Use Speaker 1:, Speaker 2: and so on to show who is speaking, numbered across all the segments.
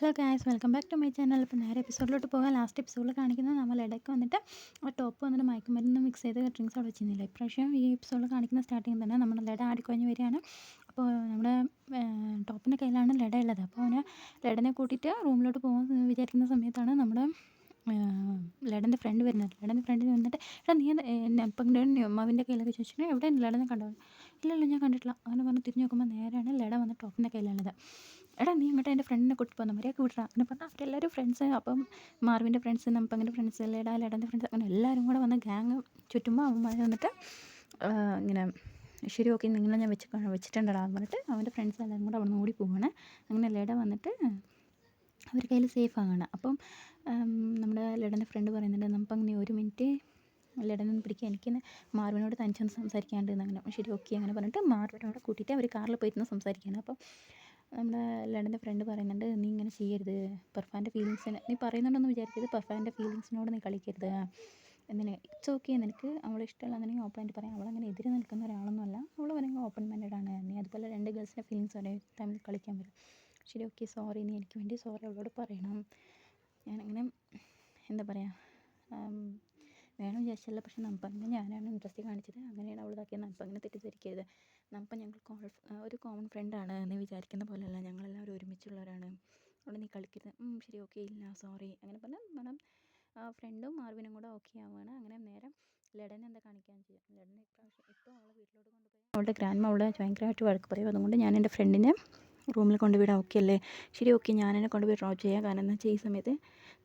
Speaker 1: Hello guys, welcome back to my channel. ഇപ്പോൾ നേരെ എപ്പിസോഡിലോട്ട് പോകാം. ലാസ്റ്റ് എപ്പിസോഡിൽ കാണിക്കുന്നത് നമ്മൾ ഇടയ്ക്ക് വന്നിട്ട് ആ ടോപ്പ് വന്നിട്ട് മയക്കുമരുന്ന് മിക്സ് ചെയ്ത് ഡ്രിങ്ക്സ് അവിടെ വെച്ചിരുന്നില്ല. ഇപ്രാവശ്യം ഈ എപ്പിസോഡിൽ കാണിക്കുന്ന സ്റ്റാർട്ടിങ് തന്നെ നമ്മുടെ ലഡ ആടിക്കുഴഞ്ഞ് വരികയാണ്. അപ്പോൾ നമ്മുടെ ടോപ്പിൻ്റെ കയ്യിലാണ് ലഡ ഉള്ളത്. അപ്പോൾ അവനെ ലഡനെ കൂട്ടിയിട്ട് റൂമിലോട്ട് പോകാൻ വിചാരിക്കുന്ന സമയത്താണ് നമ്മുടെ ലഡൻ്റെ ഫ്രണ്ട് വരുന്നത്. ലഡൻ്റെ ഫ്രണ്ടിന് വന്നിട്ട് എടാ നീ അപ്പം അമ്മാവിൻ്റെ കയ്യിലൊക്കെ ചോദിച്ചിട്ട് എവിടെ ലഡനെ കണ്ടോ? ഇല്ലല്ലോ, ഞാൻ കണ്ടിട്ടില്ല അങ്ങനെ പറഞ്ഞ് തിരിഞ്ഞ് നോക്കുമ്പോൾ നേരെയാണ് ലഡ വന്ന് ടോപ്പിൻ്റെ കയ്യിലുള്ളത്. എടാ നീ ഇങ്ങോട്ട് എൻ്റെ ഫ്രണ്ടിനെ കൂട്ടി പോകുന്ന മര്യാദക്ക് വിടറാ അങ്ങനെ പറഞ്ഞാൽ അവരെല്ലാവരും ഫ്രണ്ട്സ്. അപ്പം മാർവിൻ്റെ ഫ്രണ്ട്സ്, നമ്പങ്ങിൻ്റെ ഫ്രണ്ട്സ്, ലഡൻ്റെ ഫ്രണ്ട്സ്, അങ്ങനെ എല്ലാവരും കൂടെ വന്ന് ഗ്യാങ് ചുറ്റുമ്പോൾ അവന്മാർ വന്നിട്ട് ഇങ്ങനെ ശരി ഓക്കെ നിങ്ങളെ ഞാൻ വെച്ചിട്ടുണ്ടടാ എന്ന് പറഞ്ഞിട്ട് അവൻ്റെ ഫ്രണ്ട്സ് എല്ലാവരും കൂടെ അവിടെ നിന്ന് ഓടി പോവുകയാണ്. അങ്ങനെ ലഡ വന്നിട്ട് അവർ കയ്യിൽ സേഫ് ആകണം. അപ്പം നമ്മുടെ ലഡൻ്റെ ഫ്രണ്ട് പറയുന്നുണ്ട് നമുക്ക് നീ ഒരു മിനിറ്റ് ലഡനൊന്ന് പിടിക്കുക, എനിക്കിന്ന് മാർവിനോട് തനിച്ചൊന്ന് സംസാരിക്കാണ്ട് അങ്ങനെ. ശരി ഓക്കെ അങ്ങനെ പറഞ്ഞിട്ട് മാർവിനോട് കൂട്ടിയിട്ട് അവർ കാറിൽ പോയിരുന്ന് സംസാരിക്കുകയാണ്. അപ്പം നമ്മുടെ ലഡൻ്റെ ഫ്രണ്ട് പറയുന്നുണ്ട് നീ ഇങ്ങനെ ചെയ്യരുത്, പെർഫാൻ്റെ ഫീലിങ്സിന് നീ പറയുന്നുണ്ടെന്ന് വിചാരിക്കരുത്, പെർഫാൻ്റെ ഫീലിങ്സിനോട് നീ കളിക്കരുത്. എന്തിന് ഇറ്റ്സ് ഓക്കെ, നിനക്ക് അവളെ ഇഷ്ടമല്ലാന്നുണ്ടെങ്കിൽ ഓപ്പണായിട്ട് പറയാം. അവളങ്ങനെ എതിരെ നിൽക്കുന്ന ഒരാളൊന്നുമല്ല, അവൾ പറയുമ്പോൾ ഓപ്പൺ മൈൻഡഡ് ആണ്. നീ അതുപോലെ രണ്ട് ഗേൾസിൻ്റെ ഫീലിങ്സ് ഒരേ ടൈമിൽ കളിക്കാൻ പറ്റും. ശരി ഓക്കെ സോറി, നീ എനിക്ക് വേണ്ടി സോറി അവളോട് പറയണം. ഞാനങ്ങനെ എന്താ പറയുക, വേണം വിചാരിച്ചല്ല, പക്ഷെ നമ്പങ്ങനെ ഞാനാണ് ഇൻട്രസ്റ്റ് കാണിച്ചത്, അങ്ങനെയാണ് അവൾ ഇതാക്കിയത്. നമ്പങ്ങനെ തെറ്റിദ്ധരിക്കരുത്. നമ്പ ഞങ്ങൾ ഒരു കോമൺ ഫ്രണ്ടാണ്, നീ വിചാരിക്കുന്ന പോലെയല്ല, ഞങ്ങളെല്ലാവരും ഒരുമിച്ചുള്ളവരാണ്, അവിടെ നീ കളിക്കരുത്. ശരി ഓക്കെ ഇല്ല സോറി അങ്ങനെ പറഞ്ഞാൽ മാഡം ഫ്രണ്ടും മാർവിനും കൂടെ ഓക്കെ ആവുകയാണ്. അങ്ങനെ നേരെ ലഡനെ എന്താ കാണിക്കാൻ ചെയ്യാം. ലഡനെ ഇപ്രാവശ്യം ഇപ്പോൾ അവളെ വീട്ടിലോട്ട് കൊണ്ടുപോയി അവളുടെ ഗ്രാൻഡ് അവളെ ഭയങ്കരമായിട്ട് വഴക്ക് പറയും. അതുകൊണ്ട് ഞാൻ എൻ്റെ ഫ്രണ്ടിനെ റൂമിൽ കൊണ്ടുവിടാം. ഓക്കെ അല്ലേ? ശരി ഓക്കെ ഞാനെന്നെ കൊണ്ടുപോയി ഡ്രോപ്പ് ചെയ്യാം, കാരണം എന്താ വെച്ചാൽ ഈ സമയത്ത്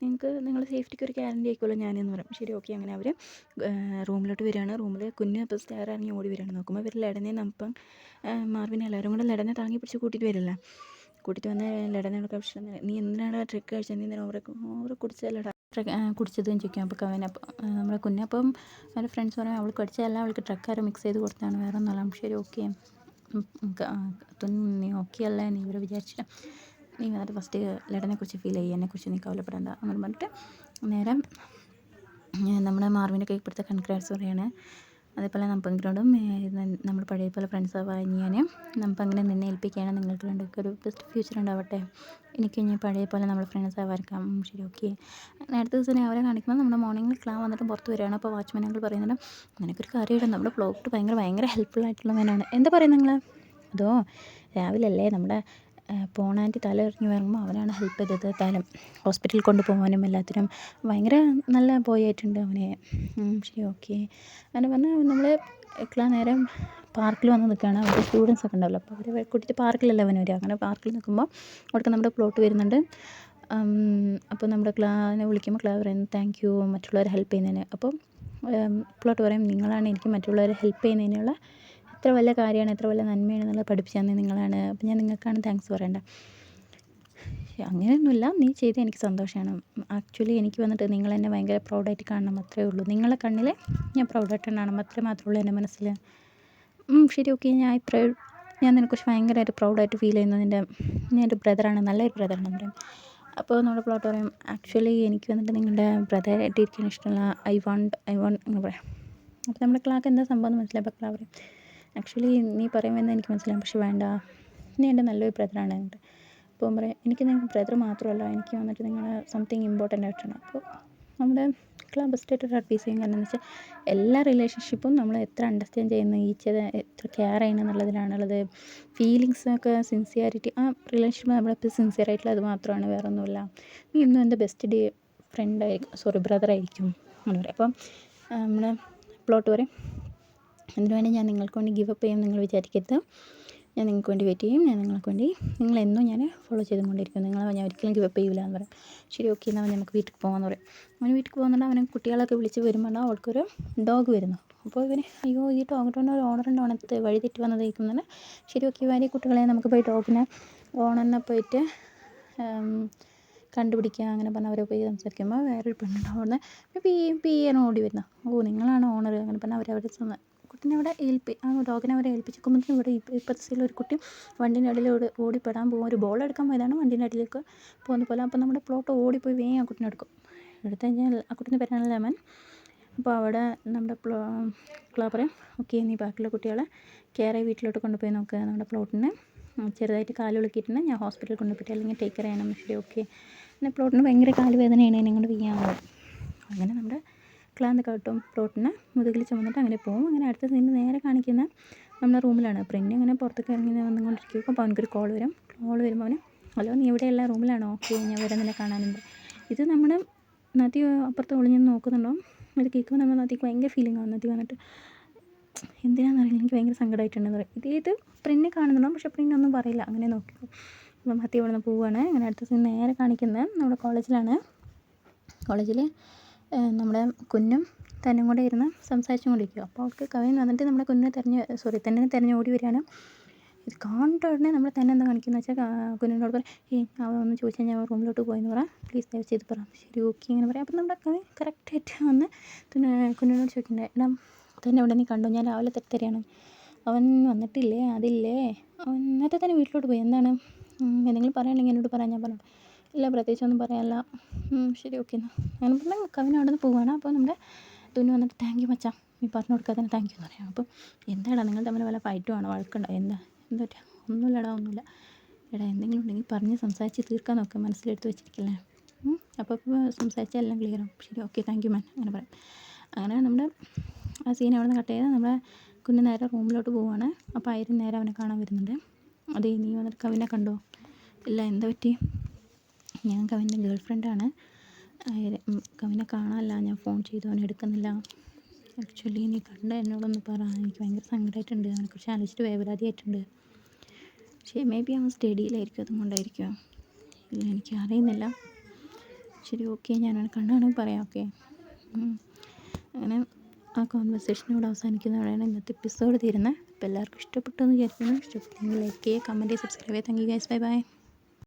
Speaker 1: നിങ്ങളുടെ സേഫ്റ്റിക്ക് ഒരു ഗ്യാരണ്ടി ആയിക്കോളൂ ഞാനെന്ന് പറയും. ശരി ഓക്കെ അങ്ങനെ അവർ റൂമിലോട്ട് വരികയാണ്. റൂമിൽ കുഞ്ഞ് അപ്പോൾ സ്റ്റെയർ ഇറങ്ങി ഓടി വരികയാണ്. നോക്കുമ്പോൾ ഇവർ ലഡനെ അപ്പം മാർവിനെ എല്ലാവരും കൂടെ ലഡനെ താങ്ങി പിടിച്ച് കൂട്ടിയിട്ട് വരില്ല. കൂട്ടിയിട്ട് വന്ന് ലഡനോട് കഴിച്ചിട്ട് നീ എന്തിനാണ് ട്രിക്ക് കഴിച്ചത്, നീ എന്തിനാ ഓവർ കുടിച്ചതല്ലടാ കുടിച്ചതെന്ന് ചോദിക്കാം. അപ്പോൾ അവൻ നമ്മുടെ കുഞ്ഞപ്പം അവൻ്റെ ഫ്രണ്ട്സ് പറയും അവൾ കടിച്ചതല്ല, അവൾക്ക് ട്രക്കാരോ മിക്സ് ചെയ്ത് കൊടുത്താണ്, വേറെ ഒന്നുമല്ല. ശരി ഓക്കെ നീ ഓക്കെ അല്ലേ, നീ ഇവരെ വിചാരിച്ചിട്ട് നീ വന്നിട്ട് ഫസ്റ്റ് ലഡനെക്കുറിച്ച് ഫീൽ ചെയ്യും, എന്നെക്കുറിച്ച് നീ കവലപ്പെടേണ്ട അങ്ങനെ പറഞ്ഞിട്ട് നേരെ നമ്മുടെ മാർവിൻ്റെ കൈപ്പെടുത്ത കൺഗ്രാറ്റ്സ് പറയാണ്. അതേപോലെ നമ്പങ്കിനോടും നമ്മൾ പഴയ പോലെ ഫ്രണ്ട്സ് ആവാൻ നമ്പങ്ങനെ നിന്നെ ഏൽപ്പിക്കുകയാണ്, നിങ്ങൾക്ക് രണ്ടൊക്കെ ഒരു ബെസ്റ്റ് ഫ്യൂച്ചർ ഉണ്ടാവട്ടെ, എനിക്ക് ഇനി പഴയ പോലെ നമ്മൾ ഫ്രണ്ട്സ് ആവാർക്കാം. ശരി ഓക്കെ അങ്ങനെ അടുത്ത ദിവസം അവരെ കാണിക്കുമ്പോൾ നമ്മുടെ മോർണിംഗിൽ ക്ലാ വന്നിട്ട് പുറത്ത് വരികയാണ്. അപ്പോൾ വാച്ച്മാൻ ഞങ്ങൾ പറയുന്നുണ്ട് നിനക്കൊരു കാര്യമില്ല, നമ്മുടെ പ്ലോട്ട് ഭയങ്കര ഹെൽപ്ഫുൾ ആയിട്ടുള്ളവനാണ്. എന്താ പറയുന്നത് നിങ്ങൾ? അതോ രാവിലെ അല്ലേ നമ്മുടെ പോണാൻറ്റി തല എറിഞ്ഞ് ഇറങ്ങുമ്പോൾ അവനാണ് ഹെൽപ്പ് ചെയ്തത്, തല ഹോസ്പിറ്റലിൽ കൊണ്ടുപോകാനും എല്ലാത്തിനും ഭയങ്കര നല്ല ബോയ് ആയിട്ടുണ്ട് അവനെ. ശരി ഓക്കെ അങ്ങനെ പറഞ്ഞാൽ നമ്മൾ നേരെ പാർക്കിൽ വന്ന് നിൽക്കുകയാണ്. അവിടെ സ്റ്റുഡൻസ് ഒക്കെ ഉണ്ടാവില്ല, അപ്പോൾ അവരെ കൂട്ടിയിട്ട് പാർക്കിലല്ല അവൻ വരിക. അങ്ങനെ പാർക്കിൽ നിൽക്കുമ്പോൾ അവിടേക്ക് നമ്മുടെ പ്ലോട്ട് വരുന്നുണ്ട്. അപ്പോൾ നമ്മുടെ ക്ലാനെ വിളിക്കുമ്പോൾ ക്ലാ പറയുന്നത് താങ്ക് യു മറ്റുള്ളവരെ ഹെൽപ്പ് ചെയ്യുന്നതിന്. അപ്പം പ്ലോട്ട് പറയും നിങ്ങളാണ് എനിക്ക് മറ്റുള്ളവരെ ഹെൽപ്പ് ചെയ്യുന്നതിനുള്ള എത്ര വലിയ കാര്യമാണ്, എത്ര വലിയ നന്മയാണെന്നുള്ളത് പഠിപ്പിച്ചു തന്നെ നിങ്ങളാണ്, അപ്പം ഞാൻ നിങ്ങൾക്കാണ് താങ്ക്സ് പറയേണ്ടത്. അങ്ങനെയൊന്നുമില്ല, നീ ചെയ്ത് എനിക്ക് സന്തോഷമാണ്. ആക്ച്വലി എനിക്ക് വന്നിട്ട് നിങ്ങളെന്നെ ഭയങ്കര പ്രൗഡായിട്ട് കാണണം, അത്രേ ഉള്ളൂ. നിങ്ങളെ കണ്ണിൽ ഞാൻ പ്രൗഡായിട്ട് കാണണം, അത്രേ മാത്രമേ ഉള്ളൂ എൻ്റെ മനസ്സിൽ. ശരി ഓക്കെ ഞാൻ നിന്നെക്കുറിച്ച് ഭയങ്കരമായിട്ട് പ്രൗഡായിട്ട് ഫീൽ ചെയ്യുന്നത് ഞാൻ ഒരു ബ്രദറാണ്, നല്ലൊരു ബ്രദറാണെന്ന് പറയും. അപ്പോൾ നമ്മുടെ പ്ലോട്ട് പറയും ആക്ച്വലി എനിക്ക് വന്നിട്ട് നിങ്ങളുടെ ബ്രദറായിട്ട് ഇരിക്കാൻ ഇഷ്ടമല്ല, ഐ വാണ്ട് എന്ന് പറയാം. അപ്പോൾ നമ്മുടെ ക്ലാക്ക് എന്താ സംഭവം എന്ന് മനസ്സിലായി. അപ്പോൾ ക്ലാ പറയും ആക്ച്വലി നീ പറയുമെന്ന് എനിക്ക് മനസ്സിലാവും, പക്ഷെ വേണ്ട, നീ എൻ്റെ നല്ലൊരു ബ്രദറാണ് എന്നിട്ട്. അപ്പോൾ പറയാം എനിക്ക് നിങ്ങൾക്ക് ബ്രദർ മാത്രമല്ല, എനിക്ക് വന്നിട്ട് നിങ്ങൾ സംതിങ് ഇമ്പോർട്ടൻ്റ് ആയിട്ടാണ്. അപ്പോൾ നമ്മുടെ ക്ലബ് ബെസ്റ്റായിട്ടൊരു അഡ്വൈസ് ചെയ്യും. കാരണം എന്ന് വെച്ചാൽ എല്ലാ റിലേഷൻഷിപ്പും നമ്മൾ എത്ര അണ്ടർസ്റ്റാൻഡ് ചെയ്യുന്ന എത്ര കെയർ ചെയ്യണം എന്നുള്ളതിലാണുള്ളത്. ഫീലിങ്സൊക്കെ സിൻസിയറിറ്റി ആ റിലേഷൻഷിപ്പ് നമ്മളെപ്പോൾ സിൻസിയർ ആയിട്ടുള്ള അത് മാത്രമാണ്, വേറെ ഒന്നുമില്ല. നീ ഇന്നും എൻ്റെ ബെസ്റ്റ് ഫ്രണ്ടായിരിക്കും, ബ്രദറായിരിക്കും എന്ന് പറയും. അപ്പം നമ്മുടെ പ്ലോട്ട് പറയും അതിനു വേണ്ടി ഞാൻ നിങ്ങൾക്ക് വേണ്ടി ഗിവ് അപ്പ് ചെയ്യും നിങ്ങൾ വിചാരിക്കരുത്, ഞാൻ നിങ്ങൾക്ക് വേണ്ടി വെയിറ്റ് ചെയ്യും, ഞാൻ നിങ്ങൾക്ക് വേണ്ടി നിങ്ങളെന്നും ഞാൻ ഫോളോ ചെയ്തുകൊണ്ടിരിക്കും, നിങ്ങളെ ഞാൻ ഒരിക്കലും ഗിവ് അപ്പ് ചെയ്യില്ല എന്ന് പറയും. ശരി ഓക്കെ എന്നാൽ നമുക്ക് വീട്ടിൽ പോകാമെന്ന് പറയും. അവന് വീട്ടിൽ പോകുന്നുണ്ട്. അവനെ കുട്ടികളൊക്കെ വിളിച്ച് വരുമ്പോൾ അവൾക്കൊരു ഡോഗ് വരുന്നു. അപ്പോൾ ഇവന് അയ്യോ ഈ ഡോഗിൻ്റെ ഒരു ഓണറുണ്ട്, ഓണത്ത് വഴി തെറ്റി വന്നതായിരിക്കും. ശരി ഓക്കെ ഭാര്യ കുട്ടികളെ നമുക്ക് പോയി ഡോഗിനെ ഓണറിനെ പോയിട്ട് കണ്ടുപിടിക്കുക അങ്ങനെ പറഞ്ഞാൽ അവരെ പോയി സംസാരിക്കുമ്പോൾ വേറൊരു പെണ്ണുണ്ട്, അവിടെ പീയാണ് ഓടി വരുന്നത്. നിങ്ങളാണ് ഓണർ അങ്ങനെ പറഞ്ഞാൽ അവരവിടെ കുട്ടീനെ അവിടെ ആ ഡോഗിനെ അവരെ ഏൽപ്പിച്ചിരിക്കുമ്പോഴത്തേക്കും ഇവിടെ ഇപ്പോഴത്തെ സൈഡിൽ ഒരു കുട്ടി വണ്ടീൻ്റെ അടിയിൽ ഓടിപ്പെടാൻ പോകും. ഒരു ബോൾ എടുക്കാൻ പോയതാണ്, വണ്ടീൻ്റെ അടിയിലേക്ക് പോകുന്ന പോലെ. അപ്പോൾ നമ്മുടെ പ്ലോട്ട് ഓടിപ്പോയി വേഗം ആ കുട്ടീനെ എടുക്കും. എടുത്തു കഴിഞ്ഞാൽ ആ കുട്ടീൻ്റെ പേരാണ് ലെമൻ. അപ്പോൾ അവിടെ നമ്മുടെ ക്ലാ പറയും ഓക്കെ നീ ബാക്കിയുള്ള കുട്ടികളെ കെയറായി വീട്ടിലോട്ട് കൊണ്ടുപോയി നോക്കുക. നമ്മുടെ പ്ലോട്ടിന് ചെറുതായിട്ട് കാലുളുക്കിയിട്ടുണ്ട്. ഞാൻ ഹോസ്പിറ്റലിൽ കൊണ്ടുപോയിട്ട് അല്ലെങ്കിൽ ടേക്ക് കെയർ ചെയ്യണം. ശരി ഓക്കെ. പിന്നെ പ്ലോട്ടിന് ഭയങ്കര കാല് വേദനയാണ്, എന്നെ കൊണ്ട് വയ്യാതെ. അങ്ങനെ നമ്മുടെ ക്ലാന്ത് കാട്ടും പ്ലോട്ടിന് മുതുകിൽ ചുമന്നിട്ട് അങ്ങനെ പോകും. അങ്ങനെ അടുത്ത സീനിൽ നേരെ കാണിക്കുന്ന നമ്മുടെ റൂമിലാണ്. പ്രിൻ്റ് ഇങ്ങനെ പുറത്തേക്ക് ഇറങ്ങി വന്നുകൊണ്ടിരിക്കും. അപ്പോൾ അവനക്കൊരു കോൾ വരുമ്പോൾ അവന് ഹലോ നീ എവിടെയല്ല റൂമിലാണോ? ഓക്കെ ഞാൻ വരാൻ നിന്നെ കാണാനുണ്ട്. ഇത് നമ്മൾ നദി അപ്പുറത്ത് ഒളിഞ്ഞ് നോക്കുന്നുണ്ടോ? ഇത് കേൾക്കുമ്പോൾ നമ്മൾ നദിക്ക് ഭയങ്കര ഫീലിംഗ് ആവും. നദി വന്നിട്ട് എന്തിനാണെന്നറിയില്ല എനിക്ക് ഭയങ്കര സങ്കടമായിട്ടുണ്ടെന്ന് പറയും. ഇത് പ്രിൻ്റ് കാണുന്നുണ്ടോ? പക്ഷേ പ്രിൻ്റ് ഒന്നും പറയില്ല. അങ്ങനെ നോക്കിയോ അപ്പം ഹത്തി ഇവിടെ നിന്ന് പോവുകയാണ്. അങ്ങനെ അടുത്ത സീൻ നേരെ കാണിക്കുന്നത് നമ്മുടെ കോളേജിലാണ്. കോളേജിൽ നമ്മുടെ കുഞ്ഞും തന്നും കൂടെ ഇരുന്ന് സംസാരിച്ചും കൊണ്ടിരിക്കും. അപ്പോൾ അവൾക്ക് കവിൻ വന്നിട്ട് നമ്മുടെ കുഞ്ഞിനെ തന്നെ തിരഞ്ഞ് ഓടി വരികയാണ്. ഇത് കണ്ട ഉടനെ നമ്മൾ തന്നെ എന്താ കാണിക്കുന്നത് വെച്ചാൽ കുഞ്ഞിനോട് പറയും അവൻ ഒന്ന് ചോദിച്ചാൽ ഞാൻ റൂമിലോട്ട് പോയെന്ന് പറ, പ്ലീസ് ദയവ് ചെയ്ത് പറ. ശരി ഓക്കെ ഇങ്ങനെ പറയാം. അപ്പം നമ്മുടെ കവിൻ കറക്റ്റായിട്ട് വന്ന് കുഞ്ഞിനോട് ചോദിക്കണ്ടേ എടാ തന്നെ ഇവിടെ നീ കണ്ടോ, ഞാൻ രാവിലെ തെറ്ററിയാണ്, അവൻ വന്നിട്ടില്ലേ, അതില്ലേ, അവൻ നേരത്തെ തന്നെ വീട്ടിലോട്ട് പോയി, എന്താണ് എന്തെങ്കിലും പറയുകയാണെങ്കിൽ എന്നോട് പറയാൻ. ഞാൻ പറഞ്ഞു ഇല്ല പ്രത്യേകിച്ചൊന്നും പറയാനില്ല. ശരി ഓക്കെ എന്നാൽ അങ്ങനെ പറഞ്ഞാൽ കവിൻ അവിടെ നിന്ന് പോവുകയാണ്. അപ്പോൾ നമ്മുടെ തുന്നു വന്നിട്ട് താങ്ക് യു മച്ചാ, നീ പറഞ്ഞു കൊടുക്കാത്തതിന് താങ്ക് യു എന്ന് പറയാം. അപ്പം എന്താടാ നിങ്ങൾ തമ്മിൽ വല്ല ഫൈറ്റും ആണോ, വഴക്കുണ്ടോ, എന്താ പറ്റുക? ഒന്നുമില്ലടാ ഒന്നുമില്ല. എടാ എന്തെങ്കിലും ഉണ്ടെങ്കിൽ പറഞ്ഞ് സംസാരിച്ച് തീർക്കാൻ നോക്കാം, മനസ്സിലെടുത്ത് വെച്ചിരിക്കില്ലേ. അപ്പോൾ സംസാരിച്ചാൽ എല്ലാം ക്ലിയറാവും. ശരി ഓക്കെ താങ്ക് യു മാൻ അങ്ങനെ പറയാം. അങ്ങനെ നമ്മുടെ ആ സീൻ അവിടെ നിന്ന് കട്ട് ചെയ്ത് നമ്മുടെ കുഞ്ഞ് നേരെ റൂമിലോട്ട് പോവുകയാണ്. അപ്പോൾ ആയിരം നേരെ അവനെ കാണാൻ വരുന്നുണ്ട്. അതേ നീ വന്നിട്ട് കവിനെ കണ്ടോ? ഇല്ല എന്താ പറ്റി? ഞാൻ കവിൻ്റെ ഗേൾ ഫ്രണ്ടാണ്. കവിനെ കാണാനല്ല ഞാൻ ഫോൺ ചെയ്തു, അവൻ എടുക്കുന്നില്ല. ആക്ച്വലി നീ കണ്ട എന്നോടൊന്ന് പറ, എനിക്ക് ഭയങ്കര സങ്കടമായിട്ടുണ്ട്, അവനെക്കുറിച്ച് ആലോചിച്ചിട്ട് വേവലാതിയായിട്ടുണ്ട്. പക്ഷേ മേ ബി അവൻ സ്റ്റഡിയിലായിരിക്കും, അതുകൊണ്ടായിരിക്കും. ഇല്ല എനിക്ക് അറിയുന്നില്ല. ശരി ഓക്കെ ഞാൻ അവനെ കണ്ടാണെങ്കിൽ പറയാം ഓക്കെ. അങ്ങനെ ആ കോൺവെർസേഷനോട് അവസാനിക്കുന്നതോടെയാണ് ഇന്നത്തെ എപ്പിസോഡ് തീരുന്നത്. അപ്പോൾ എല്ലാവർക്കും ഇഷ്ടപ്പെട്ടു എന്ന് വിചാരിക്കുന്നു. ഇഷ്ടപ്പെട്ടെങ്കിൽ ലൈക്ക് ചെയ്യുക, കമൻറ്റ് ചെയ്യുക, സബ്സ്ക്രൈബ് ചെയ്യുക. Thank you guys, bye bye.